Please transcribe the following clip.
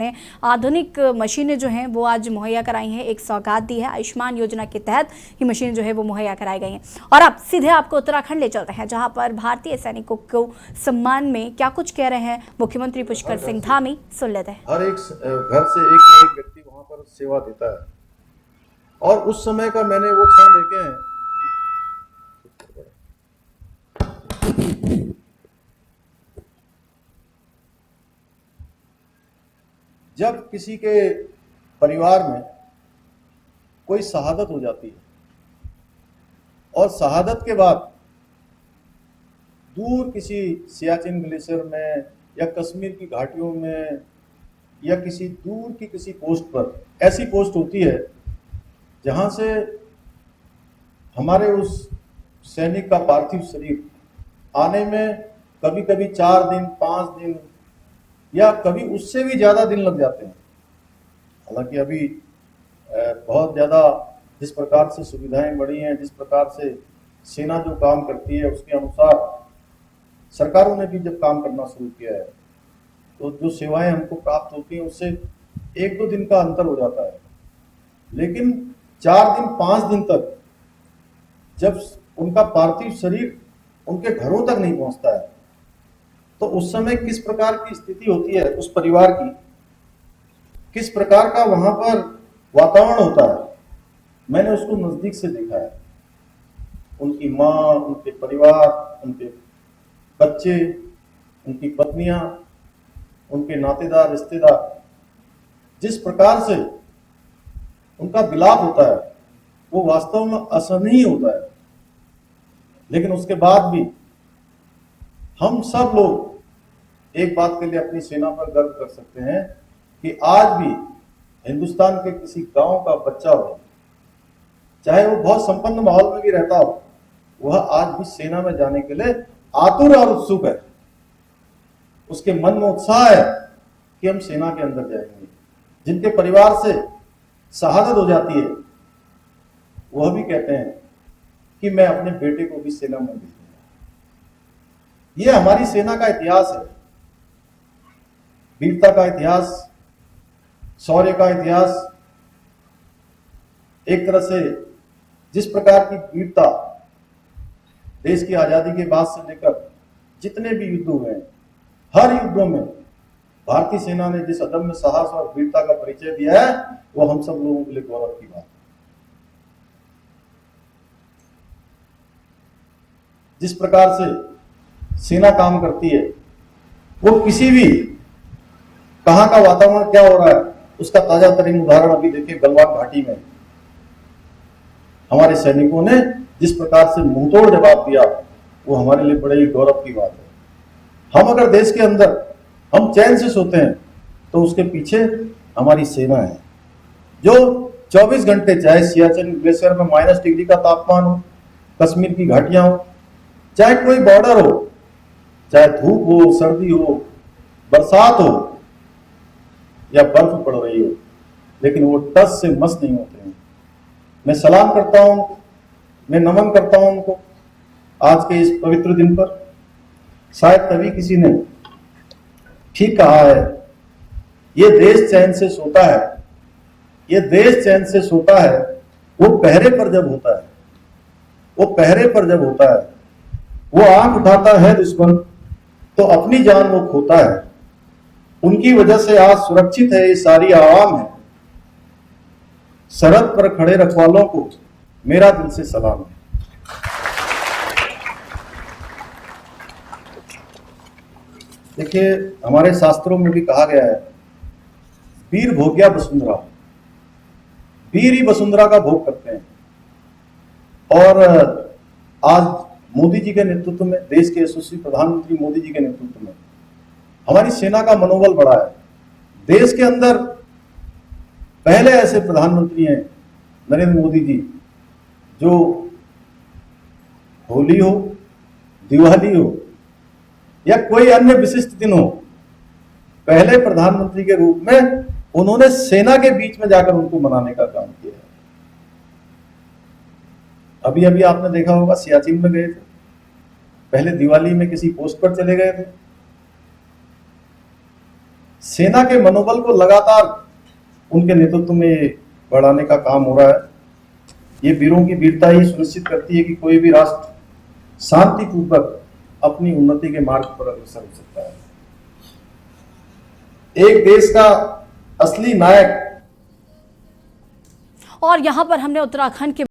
ने आधुनिक मशीनें जो हैं वो आज मुहैया कराई हैं, एक सौगात दी है। आयुष्मान योजना के तहत ये मशीन जो है वो मुहैया कराई गई हैं। और अब सीधे आपको उत्तराखंड ले चलते हैं, जहां पर भारतीय सैनिकों को सम्मान में क्या कुछ कह रहे हैं मुख्यमंत्री पुष्कर सिंह धामी, सुन लेते हैं। हर एक घर से एक न एक व्यक्ति वहां पर सेवा देता है और उस समय का मैंने वो क्षण देखे हैं। जब किसी के परिवार में कोई शहादत हो जाती है और शहादत के बाद दूर किसी सियाचिन ग्लेशियर में या कश्मीर की घाटियों में या किसी दूर की किसी पोस्ट पर ऐसी पोस्ट होती है जहां से हमारे उस सैनिक का पार्थिव शरीर आने में कभी कभी 4 दिन 5 दिन या कभी उससे भी ज्यादा दिन लग जाते हैं। हालांकि अभी बहुत ज्यादा जिस प्रकार से सुविधाएं बढ़ी हैं, जिस प्रकार से सेना जो काम करती है उसके अनुसार सरकारों ने भी जब काम करना शुरू किया है तो जो सेवाएं हमको प्राप्त होती हैं उससे 1-2 दिन का अंतर हो जाता है। लेकिन 4 दिन 5 दिन तक जब उनका पार्थिव शरीर उनके घरों तक नहीं पहुंचता है तो उस समय किस प्रकार की स्थिति होती है उस परिवार की, किस प्रकार का वहां पर वातावरण होता है, मैंने उसको नजदीक से देखा है। उनकी माँ, उनके परिवार, उनके बच्चे, उनकी पत्नियां, उनके नातेदार रिश्तेदार, जिस प्रकार से उनका विलाप होता है वो वास्तव में असहनीय होता है। लेकिन उसके बाद भी हम सब लोग एक बात के लिए अपनी सेना पर गर्व कर सकते हैं कि आज भी हिंदुस्तान के किसी गांव का बच्चा हो, चाहे वो बहुत संपन्न माहौल में भी रहता हो, वह आज भी सेना में जाने के लिए आतुर और उत्सुक है। उसके मन में उत्साह है कि हम सेना के अंदर जाएंगे। जिनके परिवार से शहादत हो जाती है वह भी कहते हैं कि मैं अपने बेटे को भी सेना में भेज दूंगा। यह हमारी सेना का इतिहास है, वीरता का इतिहास, शौर्य का इतिहास। एक तरह से जिस प्रकार की वीरता देश की आजादी के बाद से लेकर जितने भी युद्ध हुए हैं, हर युद्धों में भारतीय सेना ने जिस अदम्य साहस और वीरता का परिचय दिया है वो हम सब लोगों के लिए गौरव की बात है। जिस प्रकार से सेना काम करती है वो किसी भी कहां का वातावरण क्या हो रहा है उसका ताजा तरीन उदाहरण अभी देखिए गलवान घाटी में हमारे सैनिकों ने जिस प्रकार से मुंहतोड़ जवाब दिया वो हमारे लिए बड़े ही गौरव की बात है। हम अगर देश के अंदर हम चैन से सोते हैं तो उसके पीछे हमारी सेना है जो 24 घंटे, चाहे सियाचिन ग्लेशियर में -डिग्री का तापमान हो, कश्मीर की घाटियां हो, चाहे कोई बॉर्डर हो, चाहे धूप हो, सर्दी हो, बरसात हो या बर्फ पड़ रही हो, लेकिन वो टस से मस नहीं होते हैं। मैं सलाम करता हूं, मैं नमन करता हूं उनको आज के इस पवित्र दिन पर। शायद तभी किसी ने ठीक कहा है, ये देश चैन से सोता है, ये देश चैन से सोता है वो पहरे पर जब होता है, वो पहरे पर जब होता है, वो आंख उठाता है दुश्मन तो अपनी जान वो खोता है। उनकी वजह से आज सुरक्षित है ये सारी आवाम है। सरहद पर खड़े रखवालों को मेरा दिल से सलाम है। देखिए हमारे शास्त्रों में भी कहा गया है, वीर भोग्या वसुंधरा, वीर ही वसुंधरा का भोग करते हैं। और आज मोदी जी के नेतृत्व में, देश के यशस्वी प्रधानमंत्री मोदी जी के नेतृत्व में हमारी सेना का मनोबल बढ़ा है। देश के अंदर पहले ऐसे प्रधानमंत्री हैं नरेंद्र मोदी जी, जो होली हो, दिवाली हो या कोई अन्य विशिष्ट दिन हो, पहले प्रधानमंत्री के रूप में उन्होंने सेना के बीच में जाकर उनको मनाने का काम किया है। अभी अभी आपने देखा होगा सियाचिन में गए थे, पहले दिवाली में किसी पोस्ट पर चले गए थे, सेना के मनोबल को लगातार उनके नेतृत्व में बढ़ाने का काम हो रहा है। ये वीरों की वीरता ही सुनिश्चित करती है कि कोई भी राष्ट्र शांतिपूर्वक अपनी उन्नति के मार्ग पर अग्रसर हो सकता है। एक देश का असली नायक। और यहाँ पर हमने उत्तराखंड के